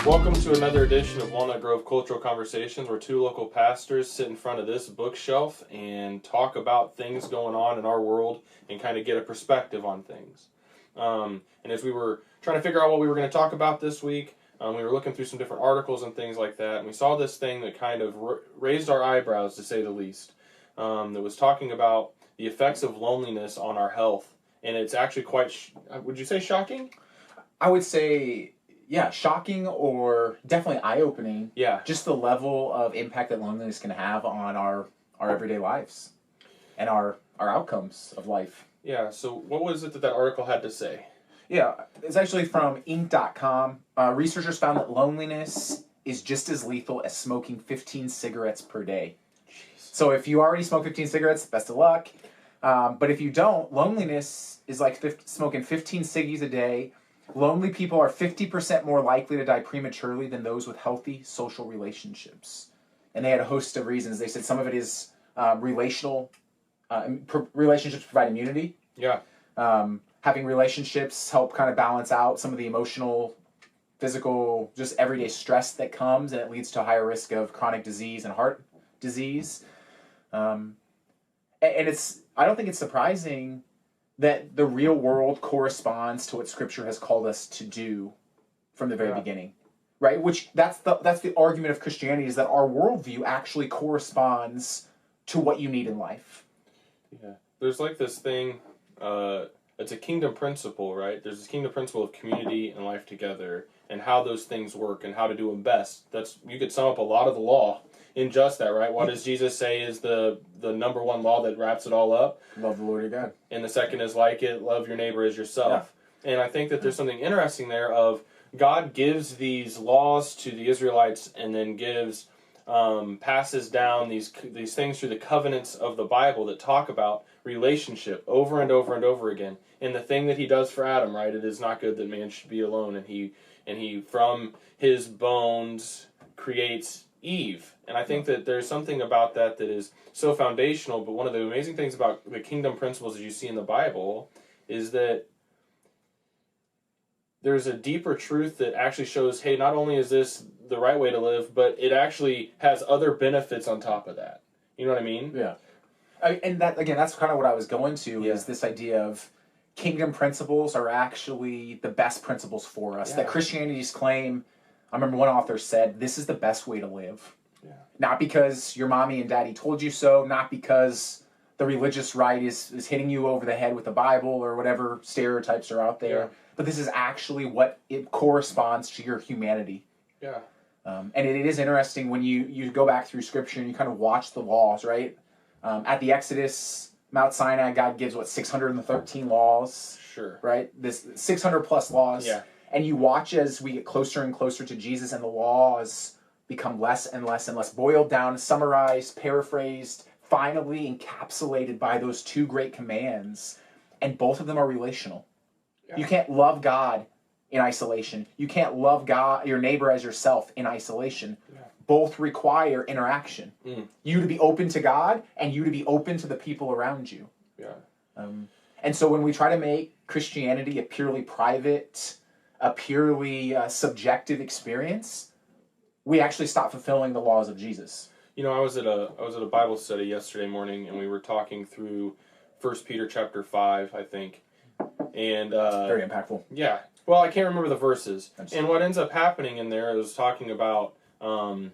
Welcome to another edition of Walnut Grove Cultural Conversations, where two local pastors sit in front of this bookshelf and talk about things going on in our world and kind of get a perspective on things. And as we were trying to figure out what we were going to talk about this week, we were looking through some different articles and things like that, and we saw this thing that kind of raised our eyebrows, to say the least, that was talking about the effects of loneliness on our health. And it's actually quite, would you say shocking? I would say, yeah, shocking or definitely eye-opening. Yeah. Just the level of impact that loneliness can have on our everyday lives and our outcomes of life. Yeah, so what was it that article had to say? Yeah, it's actually from Inc.com. Researchers found that loneliness is just as lethal as smoking 15 cigarettes per day. Jeez. So if you already smoke 15 cigarettes, best of luck. But if you don't, loneliness is like smoking 15 ciggies a day. Lonely people are 50% more likely to die prematurely than those with healthy social relationships. And they had a host of reasons. They said some of it is relationships provide immunity. Yeah. Having relationships help kind of balance out some of the emotional, physical, just everyday stress that comes, and it leads to a higher risk of chronic disease and heart disease. And I don't think it's surprising that the real world corresponds to what Scripture has called us to do from the very beginning, right? Which that's the argument of Christianity, is that our worldview actually corresponds to what you need in life. Yeah, there's like this thing. It's a kingdom principle, right? There's this kingdom principle of community and life together, and how those things work and how to do them best. You could sum up a lot of the law in just that, right? What does Jesus say is the number one law that wraps it all up? Love the Lord your God. And the second is like it, love your neighbor as yourself. Yeah. And I think that there's something interesting there of God gives these laws to the Israelites and then passes down these things through the covenants of the Bible that talk about relationship over and over and over again. And the thing that he does for Adam, right? It is not good that man should be alone, and he from his bones creates Eve. And I think that there's something about that is so foundational, but one of the amazing things about the kingdom principles that you see in the Bible is that there's a deeper truth that actually shows, hey, not only is this the right way to live, but it actually has other benefits on top of that. You know what I mean? Yeah. And that, again, that's kind of what I was going to, is this idea of kingdom principles are actually the best principles for us. Yeah. That Christianity's claim, I remember one author said, this is the best way to live. Yeah. Not because your mommy and daddy told you so, not because the religious right is hitting you over the head with the Bible or whatever stereotypes are out there, but this is actually what it corresponds to your humanity. Yeah. And it is interesting when you go back through Scripture and you kind of watch the laws, right? At the Exodus, Mount Sinai, God gives, 613 laws? Sure. Right? This 600 plus laws. Yeah. And you watch as we get closer and closer to Jesus, and the laws become less and less and less boiled down, summarized, paraphrased, finally encapsulated by those two great commands. And both of them are relational. Yeah. You can't love God in isolation. You can't love God, your neighbor as yourself, in isolation. Yeah. Both require interaction. You to be open to God, and you to be open to the people around you. Yeah. And so when we try to make Christianity a purely private, a purely subjective experience, we actually stop fulfilling the laws of Jesus. You know, I was at a Bible study yesterday morning, and we were talking through 1 Peter chapter 5, I think. And very impactful. Yeah. Well, I can't remember the verses. And what ends up happening in there is talking about how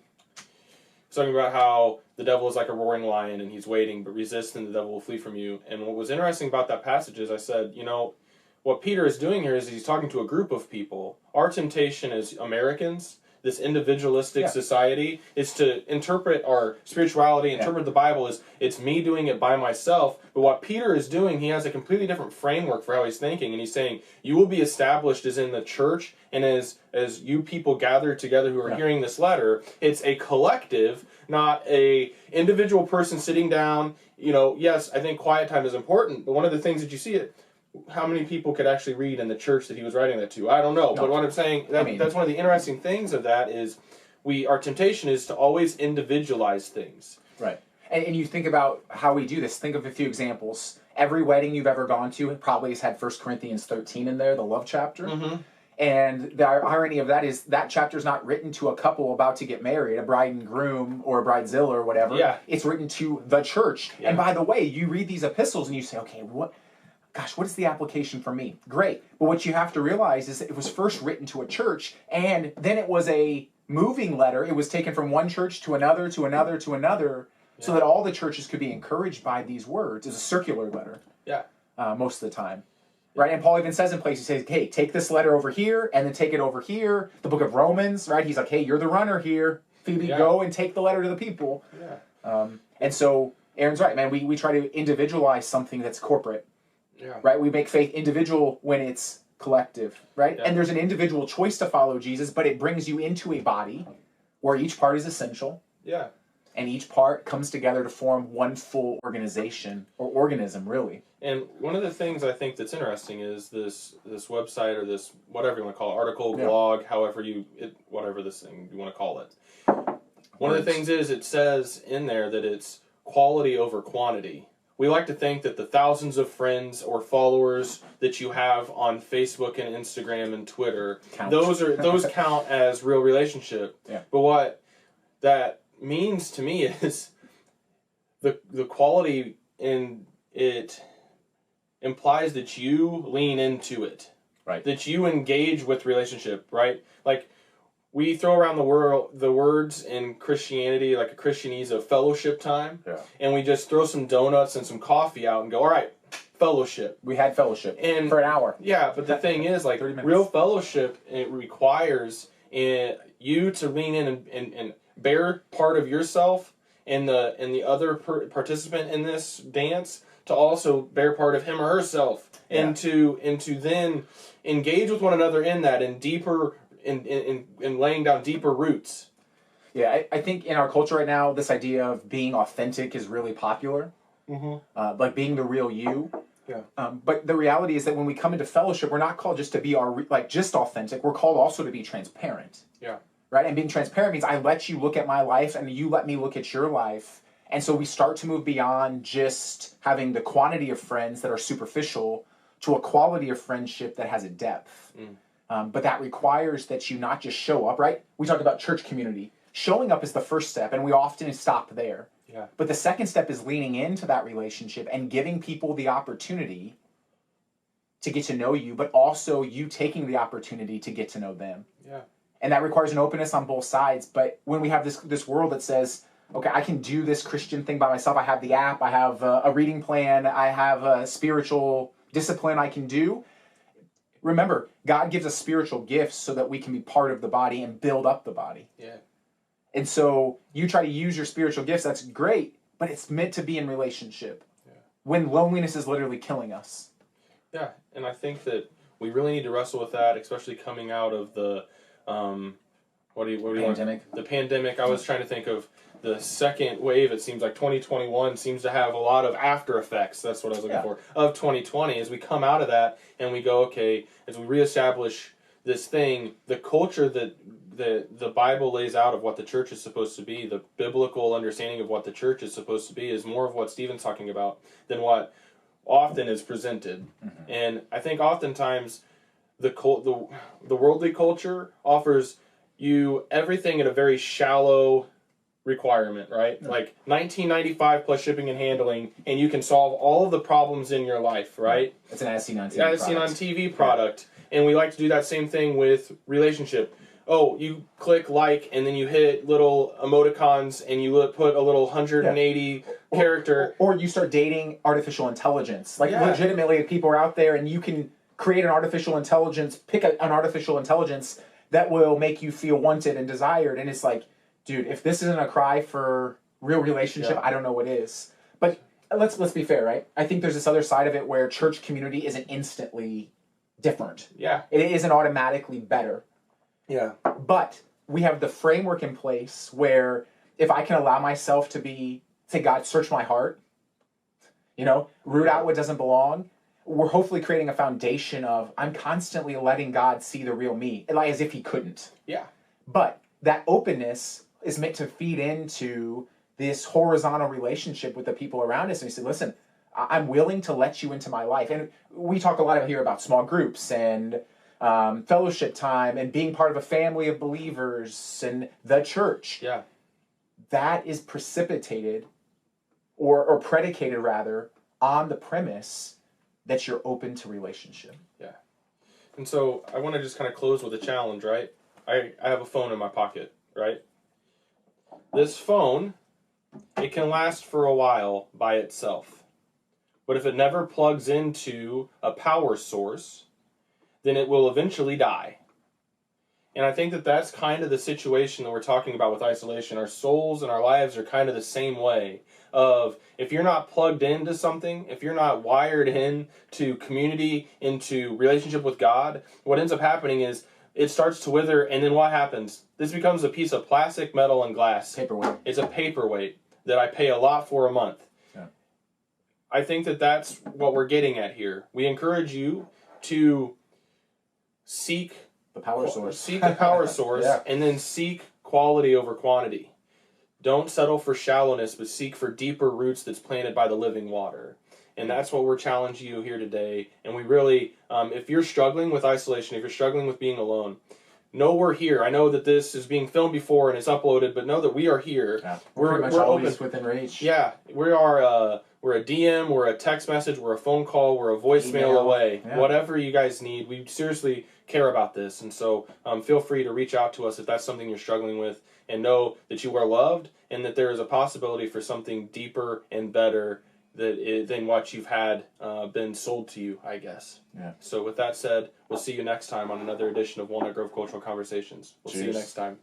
the devil is like a roaring lion and he's waiting, but resist and the devil will flee from you. And what was interesting about that passage is I said, what Peter is doing here is he's talking to a group of people. Our temptation as Americans this individualistic society is to interpret our spirituality, interpret the Bible as it's me doing it by myself. But what Peter is doing, he has a completely different framework for how he's thinking, and he's saying you will be established as in the church, and as you people gather together who are hearing this letter, it's a collective, not a individual person sitting down. Yes, I think quiet time is important, but one of the things that you see how many people could actually read in the church that he was writing that to? I don't know. But what I'm saying, that's one of the interesting things of that is our temptation is to always individualize things. Right. And you think about how we do this. Think of a few examples. Every wedding you've ever gone to probably has had 1 Corinthians 13 in there, the love chapter. Mm-hmm. And the irony of that is that chapter is not written to a couple about to get married, a bride and groom or a bridezilla or whatever. Yeah. It's written to the church. Yeah. And by the way, you read these epistles and you say, okay, what is the application for me? Great. But what you have to realize is that it was first written to a church, and then it was a moving letter. It was taken from one church to another, to another, to another, so that all the churches could be encouraged by these words. It's a circular letter. Yeah. Most of the time. Right? And Paul even says in places, he says, hey, take this letter over here, and then take it over here. The book of Romans, right? He's like, hey, you're the runner here. Phoebe, go and take the letter to the people. Yeah. And so Aaron's right, man. We try to individualize something that's corporate. Yeah. Right? We make faith individual when it's collective, right? Yeah. And there's an individual choice to follow Jesus, but it brings you into a body where each part is essential. Yeah. And each part comes together to form one full organization, or organism, really. And one of the things I think that's interesting is this website, or this, whatever you want to call it, article, blog, whatever this thing you want to call it. One of the things is it says in there that it's quality over quantity. We like to think that the thousands of friends or followers that you have on Facebook and Instagram and Twitter, those count as real relationship. Yeah. But what that means to me is the quality in it implies that you lean into it. Right. That you engage with relationship, right? Like, we throw around the words in Christianity, like a Christianese of fellowship time, and we just throw some donuts and some coffee out and go, all right, fellowship. We had fellowship for an hour. Yeah, but the thing is, like, real fellowship, it requires you to lean in and bear part of yourself, and the other participant in this dance to also bear part of him or herself, and to then engage with one another in that, in deeper. In laying down deeper roots. Yeah, I think in our culture right now, this idea of being authentic is really popular. Mm-hmm. Like being the real you. Yeah. But the reality is that when we come into fellowship, we're not called just to be just authentic. We're called also to be transparent. Yeah. Right? And being transparent means I let you look at my life and you let me look at your life. And so we start to move beyond just having the quantity of friends that are superficial to a quality of friendship that has a depth. Mm. But that requires that you not just show up, right? We talked about church community. Showing up is the first step, and we often stop there. Yeah. But the second step is leaning into that relationship and giving people the opportunity to get to know you, but also you taking the opportunity to get to know them. Yeah. And that requires an openness on both sides. But when we have this world that says, okay, I can do this Christian thing by myself. I have the app. I have a reading plan. I have a spiritual discipline I can do. Remember, God gives us spiritual gifts so that we can be part of the body and build up the body. Yeah. And so you try to use your spiritual gifts, that's great, but it's meant to be in relationship. Yeah. When loneliness is literally killing us. Yeah, and I think that we really need to wrestle with that, especially coming out of the pandemic. The pandemic. I was trying to think of the second wave. It seems like 2021 seems to have a lot of after effects. That's what I was looking for. Of 2020, as we come out of that and we go, okay, as we reestablish this thing, the culture that the Bible lays out of what the church is supposed to be, the biblical understanding of what the church is supposed to be, is more of what Stephen's talking about than what often is presented. Mm-hmm. And I think oftentimes the worldly culture offers you everything at a very shallow requirement, right? Mm-hmm. Like $19.95 plus shipping and handling, and you can solve all of the problems in your life, right? It's an as seen on TV product. As seen on TV product. Yeah. And we like to do that same thing with relationship. Oh, you click like, and then you hit little emoticons, and you put a little 180 character. Or you start dating artificial intelligence. Like, legitimately, people are out there, and you can create an artificial intelligence, pick an artificial intelligence that will make you feel wanted and desired. And it's like, dude, if this isn't a cry for real relationship, I don't know what is. But let's be fair, right? I think there's this other side of it where church community isn't instantly different. Yeah. It isn't automatically better. Yeah. But we have the framework in place where if I can allow myself to say, God, search my heart, root out what doesn't belong, we're hopefully creating a foundation of I'm constantly letting God see the real me, like as if he couldn't. Yeah. But that openness is meant to feed into this horizontal relationship with the people around us. And we say, listen, I'm willing to let you into my life. And we talk a lot here about small groups and fellowship time and being part of a family of believers and the church. Yeah. That is precipitated or predicated rather on the premise that you're open to relationship. Yeah. And so I want to just kind of close with a challenge, right? I have a phone in my pocket, right? This phone, it can last for a while by itself. But if it never plugs into a power source, then it will eventually die. And I think that that's kind of the situation that we're talking about with isolation. Our souls and our lives are kind of the same way. Of if you're not plugged into something, if you're not wired in to community, into relationship with God, what ends up happening is it starts to wither, and then what happens? This becomes a piece of plastic, metal, and glass. Paperweight. It's a paperweight that I pay a lot for a month. Yeah. I think that that's what we're getting at here. We encourage you to seek the power source. Seek the power source, yeah. And then seek quality over quantity. Don't settle for shallowness, but seek for deeper roots that's planted by the living water. And that's what we're challenging you here today. And we really, if you're struggling with isolation, if you're struggling with being alone, know we're here. I know that this is being filmed before and it's uploaded, but know that we are here. Yeah, we're always open. Within reach. Yeah, we are. We're a DM, we're a text message, we're a phone call, we're a voicemail away. Yeah. Whatever you guys need, we seriously care about this. And so feel free to reach out to us if that's something you're struggling with, and know that you are loved and that there is a possibility for something deeper and better than what you've had been sold to you, I guess. Yeah. So with that said, we'll see you next time on another edition of Walnut Grove Cultural Conversations. We'll see you next time.